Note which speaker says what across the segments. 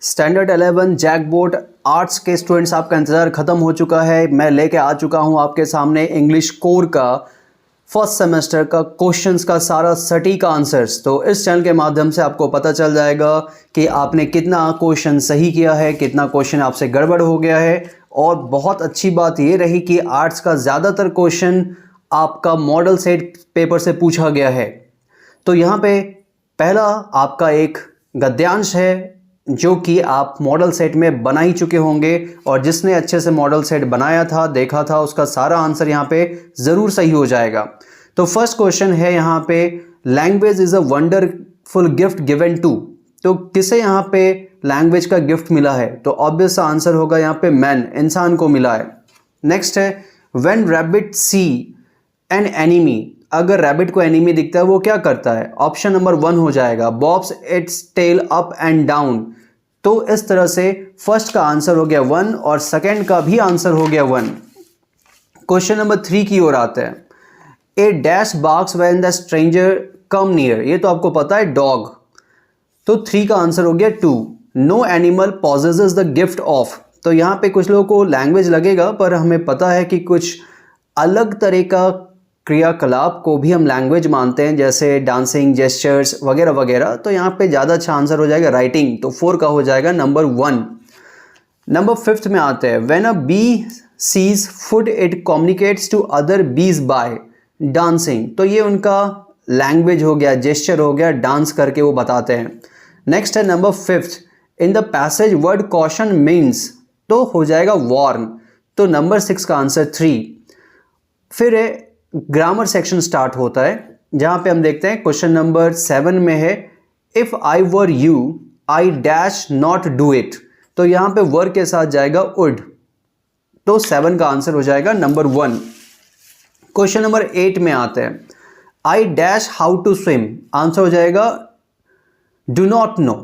Speaker 1: Standard 11 जैकबोर्ड arts के students, आपका इंतज़ार ख़त्म हो चुका है। मैं लेके आ चुका हूं आपके सामने इंग्लिश कोर का फर्स्ट सेमेस्टर का क्वेश्चंस का सारा सटीक आंसर्स। तो इस चैनल के माध्यम से आपको पता चल जाएगा कि आपने कितना क्वेश्चन सही किया है, कितना क्वेश्चन आपसे गड़बड़ हो गया है। और बहुत अच्छी बात ये रही कि आर्ट्स का ज़्यादातर क्वेश्चन आपका मॉडल सेट पेपर से पूछा गया है। तो यहाँ पे पहला आपका एक गद्यांश है जो कि आप मॉडल सेट में बना ही चुके होंगे, और जिसने अच्छे से मॉडल सेट बनाया था, देखा था, उसका सारा आंसर यहाँ पे ज़रूर सही हो जाएगा। तो फर्स्ट क्वेश्चन है यहाँ पे, language is a wonderful gift given to. तो किसे यहाँ पे लैंग्वेज का गिफ्ट मिला है? तो ऑब्वियस आंसर होगा यहाँ पे मैन, इंसान को मिला है। नेक्स्ट है, when rabbit see an enemy. अगर रैबिट को एनिमी दिखता है वो क्या करता है? ऑप्शन नंबर 1 हो जाएगा, bobs its tail up and down. तो इस तरह से फर्स्ट का आंसर हो गया 1 और सेकंड का भी आंसर हो गया 1। क्वेश्चन नंबर 3 की ओर आते हैं। A dash barks when the stranger come near. ये तो आपको पता है, डॉग। तो 3 का आंसर हो गया 2। No animal possesses the gift of. तो यहाँ पे कुछ लोगों को लैंग्वेज लगेगा, पर हमें पता है कि कुछ अलग तरह का क्रियाकलाप को भी हम लैंग्वेज मानते हैं, जैसे डांसिंग, जेस्चर्स वगैरह वगैरह। तो यहाँ पे ज़्यादा अच्छा आंसर हो जाएगा राइटिंग। तो 4 का हो जाएगा नंबर 1। नंबर 5 में आते हैं, when a bee sees food it communicates to other bees by dancing. तो ये उनका लैंग्वेज हो गया, जेस्चर हो गया, डांस करके वो बताते हैं। नेक्स्ट है number 5, in the passage word caution means. तो हो जाएगा वार्न। तो नंबर 6 का आंसर 3। फिर है ग्रामर सेक्शन स्टार्ट होता है, जहां पे हम देखते हैं क्वेश्चन नंबर 7 में है, if I were you I dash not do it. तो यहां पे वर के साथ जाएगा वुड। तो 7 का आंसर हो जाएगा नंबर 1। क्वेश्चन नंबर 8 में आते हैं, I dash how to swim. Answer हो जाएगा डू नॉट नो।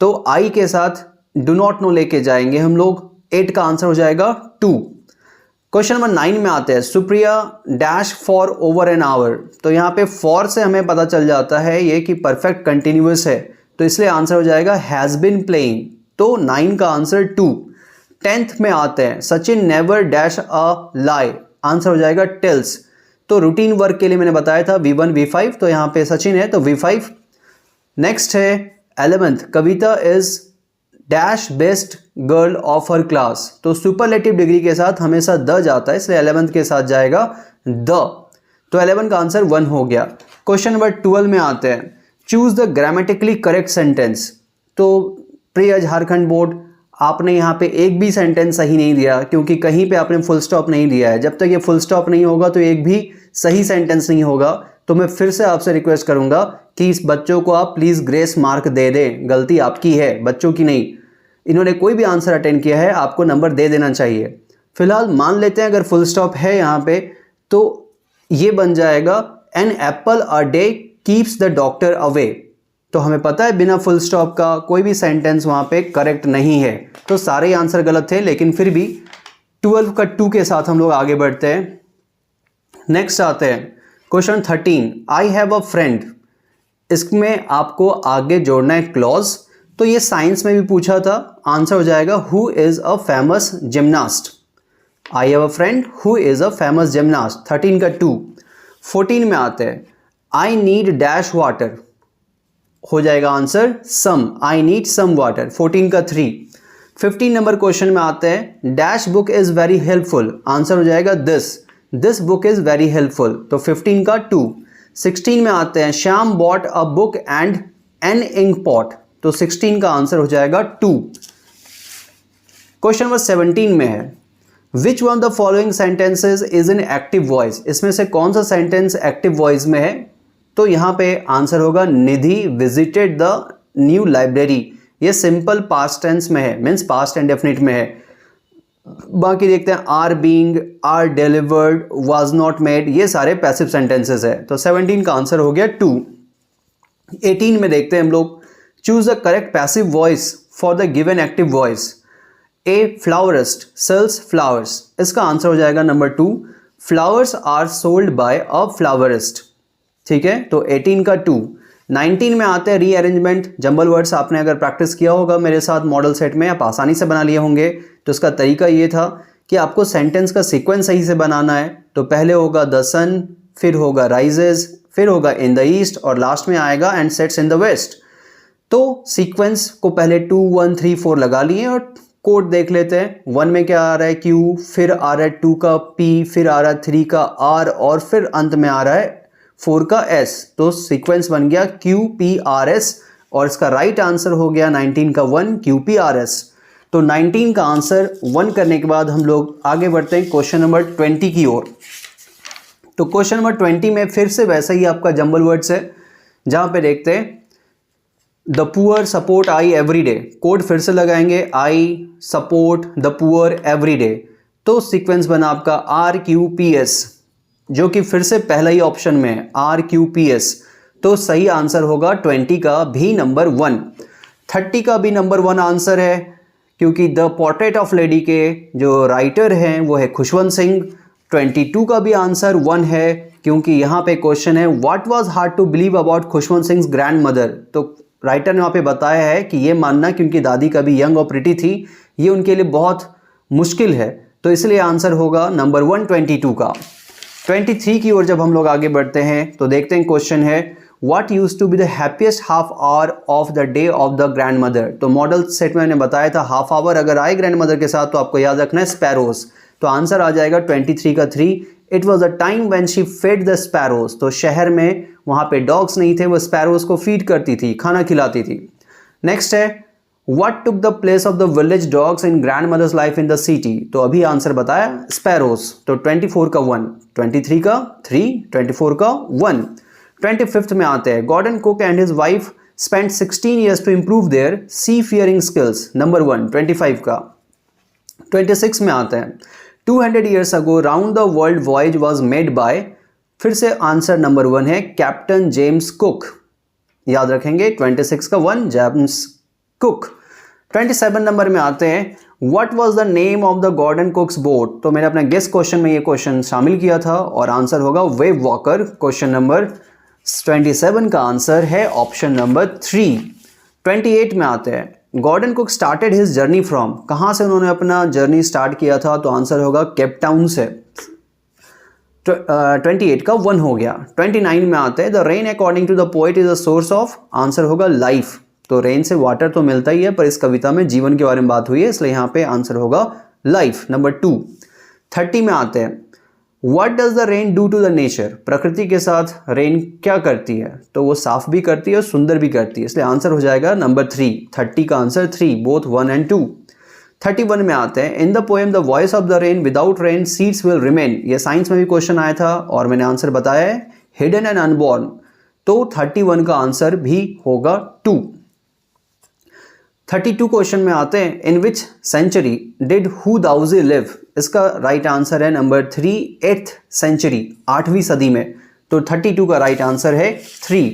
Speaker 1: तो आई के साथ डू नॉट नो लेके जाएंगे हम लोग। 8 का आंसर हो जाएगा 2। क्वेश्चन नंबर 9 में आते हैं, Supriya dash for over an hour. तो यहाँ पे फॉर से हमें पता चल जाता है ये कि परफेक्ट कंटिन्यूअस है, तो इसलिए आंसर हो जाएगा हैज़ बिन प्लेइंग। तो 9 का आंसर 2। 10th में आते हैं, Sachin never dash a lie. Answer हो जाएगा टेल्स। तो रूटीन वर्क के लिए मैंने बताया था V1 V5, तो यहाँ पे सचिन है तो V5। नेक्स्ट है 11th, Kavita is dash best girl of her class. तो सुपरलेटिव डिग्री के साथ हमेशा द जाता है, इसलिए 11th के साथ जाएगा द। तो 11 का आंसर 1 हो गया। क्वेश्चन नंबर 12 में आते हैं, choose the grammatically correct sentence. तो प्रिय झारखंड बोर्ड, आपने यहाँ पे एक भी सेंटेंस सही नहीं दिया, क्योंकि कहीं पे आपने फुल स्टॉप नहीं दिया है। जब तक ये फुल स्टॉप नहीं होगा तो एक भी सही सेंटेंस नहीं होगा। तो मैं फिर से आपसे रिक्वेस्ट करूंगा कि इस बच्चों को आप प्लीज़ ग्रेस मार्क दे दें। गलती आपकी है, बच्चों की नहीं। इन्होंने कोई भी आंसर अटेंड किया है, आपको नंबर दे देना चाहिए। फिलहाल मान लेते हैं अगर फुल स्टॉप है यहाँ पे, तो ये बन जाएगा an apple a day keeps the doctor away. तो हमें पता है बिना फुल स्टॉप का कोई भी सेंटेंस वहाँ पे करेक्ट नहीं है, तो सारे ही आंसर गलत थे। लेकिन फिर भी 12 का 2 के साथ हम लोग आगे बढ़ते हैं। नेक्स्ट आते हैं question 13, I have a friend. इसमें आपको आगे जोड़ना है क्लॉज। तो ये साइंस में भी पूछा था। आंसर हो जाएगा who is a famous gymnast. I have a friend who is a famous gymnast. 13 का 2। 14 में आते हैं, आई नीड डैश वाटर। हो जाएगा answer some. I need some water. 14 का 3। 15 नंबर क्वेश्चन में आते हैं, dash book is very helpful. Answer हो जाएगा this book is very helpful. तो 15 का 2। 16 में आते हैं, Shyam bought a book and an ink pot. तो 16 का आंसर हो जाएगा 2। क्वेश्चन नंबर 17 में है, which one the following sentences is in active voice. इसमें से कौन सा सेंटेंस एक्टिव वॉइस में है? तो यहाँ पे आंसर होगा निधि विजिटेड द न्यू लाइब्रेरी। ये सिंपल पास्ट टेंस में है, मीन्स पास्ट इंडेफिनिट में है। बाकी देखते हैं, are being, are delivered, was not made, ये सारे पैसिव सेंटेंसेस है। तो 17 का आंसर हो गया 2। 18 में देखते हैं हम लोग, choose the correct passive voice for the given active voice. A florist sells flowers. इसका आंसर हो जाएगा number 2, flowers are sold by a florist. ठीक है, तो 18 का 2। 19 में आते हैं रीअरेंजमेंट। जंबल वर्ड्स आपने अगर प्रैक्टिस किया होगा मेरे साथ मॉडल सेट में, आप आसानी से बना लिए होंगे। तो इसका तरीका ये था कि आपको सेंटेंस का सीक्वेंस सही से बनाना है। तो पहले होगा द सन, फिर होगा राइजेज, फिर होगा इन द ईस्ट और लास्ट में आएगा and sets in the west. तो सीक्वेंस को पहले 2 1 3 4 लगा लिए और कोड देख लेते हैं। 1 में क्या आ रहा है Q, फिर आ रहा है 2 का P, फिर आ रहा है 3 का R और फिर अंत में आ रहा है 4 का S। तो सीक्वेंस बन गया QPRS और इसका राइट आंसर हो गया 19 का 1 QPRS। तो 19 का आंसर 1 करने के बाद हम लोग आगे बढ़ते हैं क्वेश्चन नंबर 20 की ओर। तो क्वेश्चन नंबर 20 में फिर से वैसा ही आपका जंबल वर्ड्स है, जहां पे देखते हैं the poor support I every day. Code फिर से लगाएंगे, I support the poor every day. तो सीक्वेंस बना आपका RQPS, जो कि फिर से पहला ही ऑप्शन में है RQPS। तो सही आंसर होगा 20 का भी नंबर 1। 30 का भी नंबर 1 आंसर है, क्योंकि द पोर्ट्रेट ऑफ लेडी के जो राइटर हैं वो है खुशवंत सिंह। 22 का भी आंसर 1 है, क्योंकि यहाँ पे क्वेश्चन है what was hard to believe about Khushwant Singh grandmother. तो राइटर ने वहाँ पे बताया है कि ये मानना कि उनकी दादी कभी यंग और प्रिटी थी, ये उनके लिए बहुत मुश्किल है। तो इसलिए आंसर होगा नंबर 1 22 का। 23 की ओर जब हम लोग आगे बढ़ते हैं तो देखते हैं क्वेश्चन है what used to be the happiest half hour of the day of the grandmother. तो मॉडल सेट में मैंने बताया था हाफ आवर अगर आए ग्रैंड मदर के साथ तो आपको याद रखना है स्पैरोज। तो आंसर आ जाएगा 23 का 3। It was the time when she fed the sparrows. तो शहर में वहाँ पे डॉग्स नहीं थे, वो स्पैरोज को फीड करती थी, खाना खिलाती थी। नेक्स्ट है what took the place of the village dogs in grandmother's life in the city. तो अभी आंसर बताया स्पैरोज। तो 24 का 1, 23 का 3, 24 का 1। 25th में आते हैं Gordon Cook and his wife spend 16 years to improve their seafaring skills. Number 1 25 का। 26 में आते हैं 200 years ago round the world voyage was made by. फिर से आंसर नंबर 1 है कैप्टन जेम्स कुक। याद रखेंगे 26 का 1 जेम्स कुक। 27 नंबर में आते हैं what was the name of the Gordon Cook's boat. तो मैंने अपने गेस्ट क्वेश्चन में ये क्वेश्चन शामिल किया था और आंसर होगा वेव वॉकर। क्वेश्चन नंबर 27 का आंसर है ऑप्शन नंबर 3। 28 में आते हैं Gordon Cook started his journey from. कहाँ से उन्होंने अपना जर्नी स्टार्ट किया था। तो आंसर होगा केप टाउन से। 28 का 1 हो गया। 29 में आते हैं the rain according to the poet is a source of. Answer होगा लाइफ। तो रेन से वाटर तो मिलता ही है, पर इस कविता में जीवन के बारे में बात हुई है, इसलिए यहाँ पे आंसर होगा लाइफ नंबर 2। 30 में आते हैं what does the rain do to the nature. प्रकृति के साथ रेन क्या करती है। तो वो साफ भी करती है और सुंदर भी करती है, इसलिए आंसर हो जाएगा नंबर 3। 30 का आंसर 3, बोथ 1 and 2। 31 में आते हैं in the poem the voice of the rain without rain seeds will remain. ये साइंस में भी क्वेश्चन आया था और मैंने आंसर बताया है हिडन एंड अनबॉर्न। तो 31 का आंसर भी होगा 2। 32 क्वेश्चन में आते हैं in which century did Hu Daoji live. इसका राइट आंसर है नंबर 3 8th सेंचुरी, 8वीं सदी में। तो 32 का राइट आंसर है 3।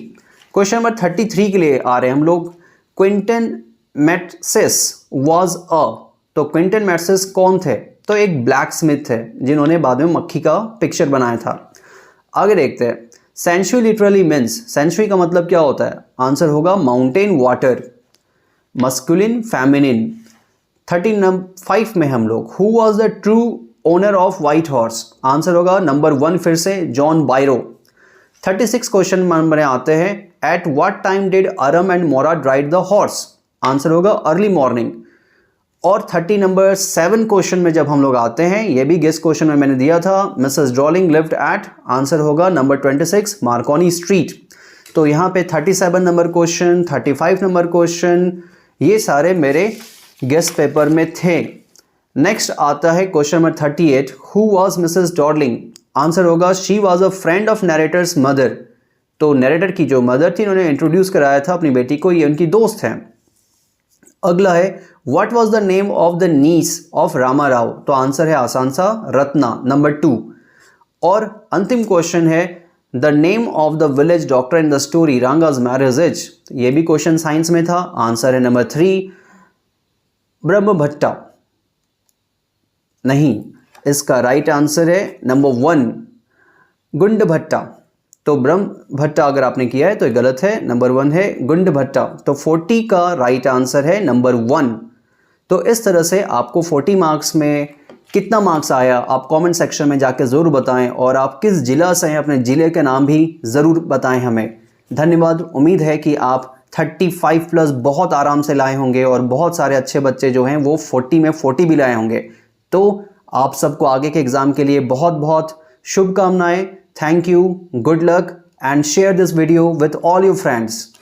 Speaker 1: क्वेश्चन नंबर 33 के लिए आ रहे हैं हम लोग क्विंटन मैट्सेस वाज अ। तो क्विंटन मैट्सेस कौन थे। तो एक ब्लैक स्मिथ थे जिन्होंने बाद में मक्खी का पिक्चर बनाया था। आगे देखते हैं सेंचुरी लिटरली मीन्स। सेंचुरी का मतलब क्या होता है। आंसर होगा माउंटेन वाटर, मस्कुलिन फेमिनिन। 35 में हम लोग who was the true owner of white horse. Answer होगा नंबर 1 फिर से जॉन बायरो। 36 क्वेश्चन में आते हैं at what time did अरम and मोरा राइड द हॉर्स। आंसर होगा अर्ली मॉर्निंग। और 37 क्वेश्चन में जब हम लोग आते हैं, ये भी गेस क्वेश्चन में मैंने दिया था मिसेस ड्रॉलिंग लिव्ड एट। आंसर होगा नंबर 26 मार्कोनी स्ट्रीट। तो यहाँ पे 37 नंबर क्वेश्चन, 35 नंबर क्वेश्चन, ये सारे मेरे गेस्ट पेपर में थे। नेक्स्ट आता है question number 38 who was Mrs Darling. Answer होगा she was a friend of narrator's mother. तो नरेटर की जो मदर थी उन्होंने इंट्रोड्यूस कराया था अपनी बेटी को, ये उनकी दोस्त हैं। अगला है what was the name of the niece of Rama Rao. तो आंसर है आसान सा रत्ना नंबर 2। और अंतिम क्वेश्चन है the name of the village doctor in the story Ranga's marriage. ये भी क्वेश्चन साइंस में था। आंसर है नंबर 3 ब्रह्मभट्टा। नहीं, इसका राइट आंसर है नंबर 1 गुंडभट्टा। तो ब्रह्म भट्टा अगर आपने किया है तो ये गलत है, नंबर 1 है गुंड भट्टा। तो 40 का राइट आंसर है नंबर 1। तो इस तरह से आपको 40 मार्क्स में कितना मार्क्स आया आप कमेंट सेक्शन में जाके ज़रूर बताएं, और आप किस जिला से हैं अपने ज़िले के नाम भी ज़रूर बताएं हमें। धन्यवाद। उम्मीद है कि आप 35 प्लस बहुत आराम से लाए होंगे और बहुत सारे अच्छे बच्चे जो हैं वो 40 में 40 भी लाए होंगे। तो आप सबको आगे के एग्ज़ाम के लिए बहुत बहुत शुभकामनाएं। Thank you, good luck and share this video with all your friends.